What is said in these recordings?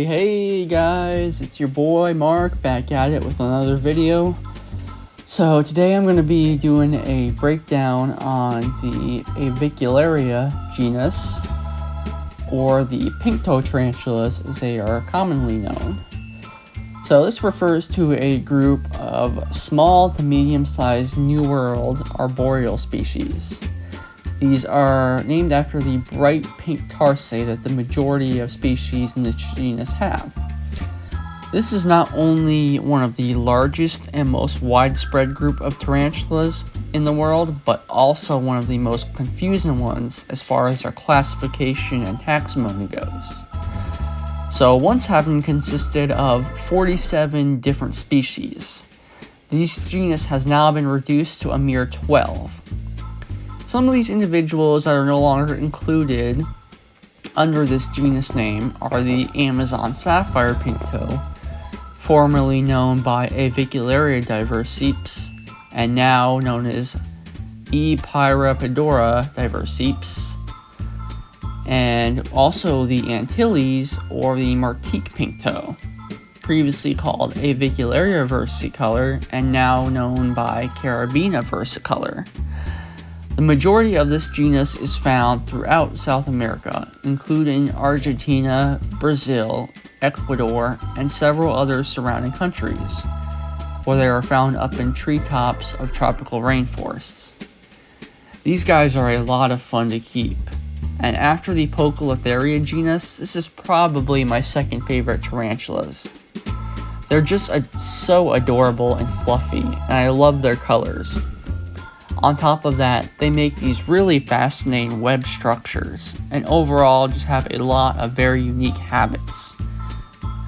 Hey guys, it's your boy Mark back at it with another video. So today I'm going to be doing a breakdown on the Avicularia genus, or the pink-toed tarantulas as they are commonly known. So this refers to a group of small to medium-sized New World arboreal species. These are named after the bright pink tarsi that the majority of species in this genus have. This is not only one of the largest and most widespread group of tarantulas in the world, but also one of the most confusing ones as far as their classification and taxonomy goes. So once having consisted of 47 different species, this genus has now been reduced to a mere 12. Some of these individuals that are no longer included under this genus name are the Amazon sapphire pink-toe, formerly known by Avicularia diversipes, and now known as E. pyrrhopodora diversipes, and also the Antilles or the Martinique pink-toe, previously called Avicularia versicolor and now known by Carabina versicolor. The majority of this genus is found throughout South America, including Argentina, Brazil, Ecuador, and several other surrounding countries, where they are found up in treetops of tropical rainforests. These guys are a lot of fun to keep, and after the Poecilotheria genus, this is probably my second favorite tarantulas. They're just so adorable and fluffy, and I love their colors. On top of that, they make these really fascinating web structures, and overall just have a lot of very unique habits.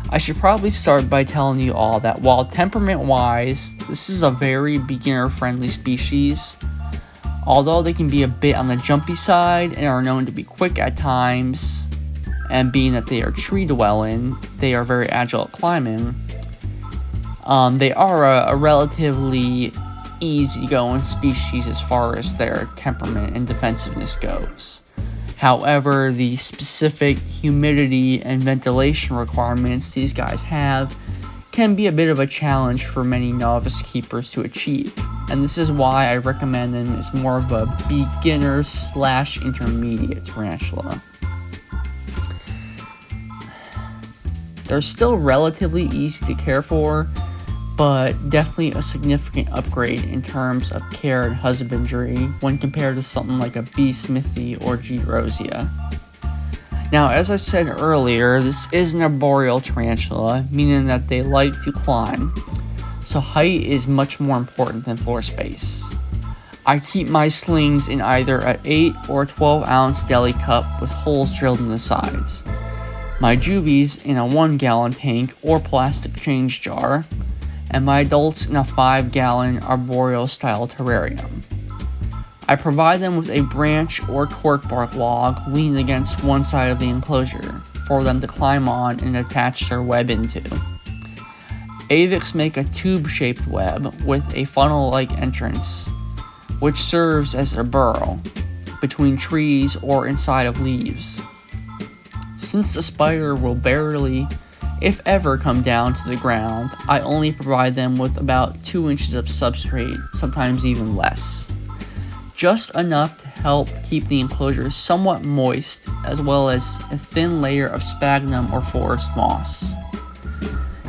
I should probably start by telling you all that while temperament-wise, this is a very beginner-friendly species, although they can be a bit on the jumpy side and are known to be quick at times, and being that they are tree-dwelling, they are very agile at climbing. They are a relatively easygoing species as far as their temperament and defensiveness goes. However, the specific humidity and ventilation requirements these guys have can be a bit of a challenge for many novice keepers to achieve, and this is why I recommend them as more of a beginner/intermediate tarantula. They're still relatively easy to care for, but definitely a significant upgrade in terms of care and husbandry when compared to something like a B. smithii or G. rosea. Now, as I said earlier, this is an arboreal tarantula, meaning that they like to climb, so height is much more important than floor space. I keep my slings in either an 8 or 12 ounce deli cup with holes drilled in the sides, my juvies in a 1 gallon tank or plastic change jar, and my adults in a 5-gallon arboreal-style terrarium. I provide them with a branch or cork bark log leaning against one side of the enclosure for them to climb on and attach their web into. Avics make a tube-shaped web with a funnel-like entrance, which serves as a burrow between trees or inside of leaves. Since the spider will barely, if ever, come down to the ground, I only provide them with about 2 inches of substrate, sometimes even less. Just enough to help keep the enclosure somewhat moist, as well as a thin layer of sphagnum or forest moss.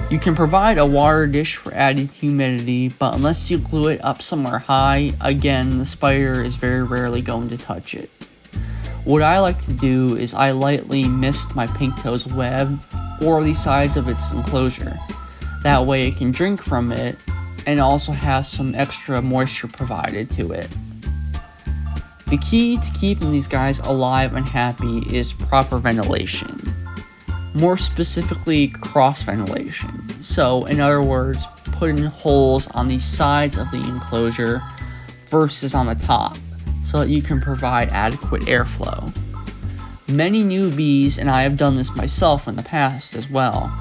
You can provide a water dish for added humidity, but unless you glue it up somewhere high, again, the spider is very rarely going to touch it. What I like to do is I lightly mist my pink-toe's web or the sides of its enclosure. That way it can drink from it and also have some extra moisture provided to it. The key to keeping these guys alive and happy is proper ventilation. More specifically, cross ventilation. So, in other words, putting holes on the sides of the enclosure versus on the top, so that you can provide adequate airflow. Many newbies, and I have done this myself in the past as well,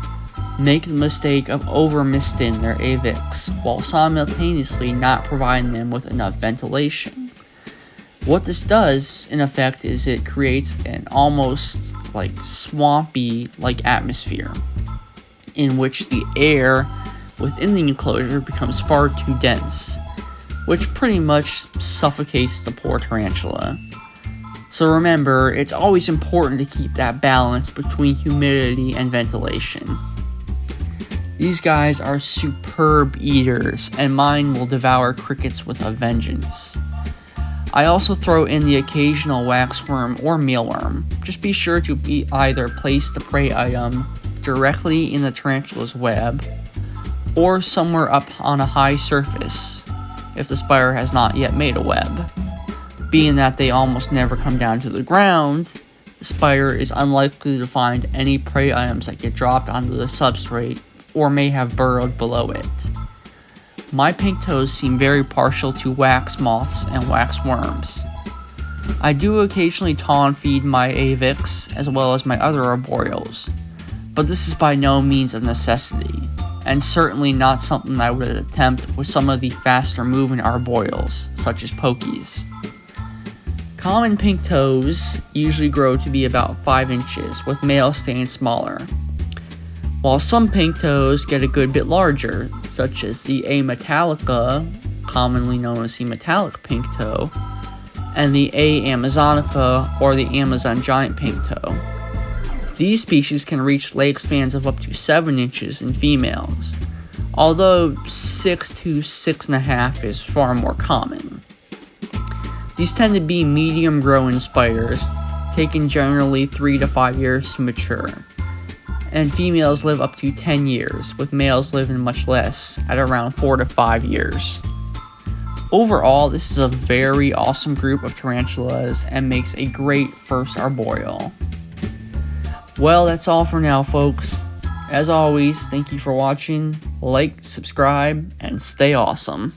make the mistake of over-misting their avics while simultaneously not providing them with enough ventilation. What this does, in effect, is it creates an almost like swampy like atmosphere, in which the air within the enclosure becomes far too dense, which pretty much suffocates the poor tarantula. So remember, it's always important to keep that balance between humidity and ventilation. These guys are superb eaters, and mine will devour crickets with a vengeance. I also throw in the occasional waxworm or mealworm. Just be sure to either place the prey item directly in the tarantula's web, or somewhere up on a high surface, if the spider has not yet made a web. Being that they almost never come down to the ground, the spider is unlikely to find any prey items that get dropped onto the substrate or may have burrowed below it. My pink toes seem very partial to wax moths and wax worms. I do occasionally taw feed my Avix as well as my other arboreals, but this is by no means a necessity, and certainly not something I would attempt with some of the faster moving arboreals, such as pokies. Common pink toes usually grow to be about 5 inches, with males staying smaller, while some pink toes get a good bit larger, such as the A. metallica, commonly known as the metallic pink toe, and the A. amazonica, or the Amazon giant pink toe. These species can reach leg spans of up to 7 inches in females, although 6 to 6.5 is far more common. These tend to be medium growing spiders, taking generally 3 to 5 years to mature, and females live up to 10 years, with males living much less, at around 4 to 5 years. Overall, this is a very awesome group of tarantulas and makes a great first arboreal. Well, that's all for now, folks. As always, thank you for watching, like, subscribe, and stay awesome.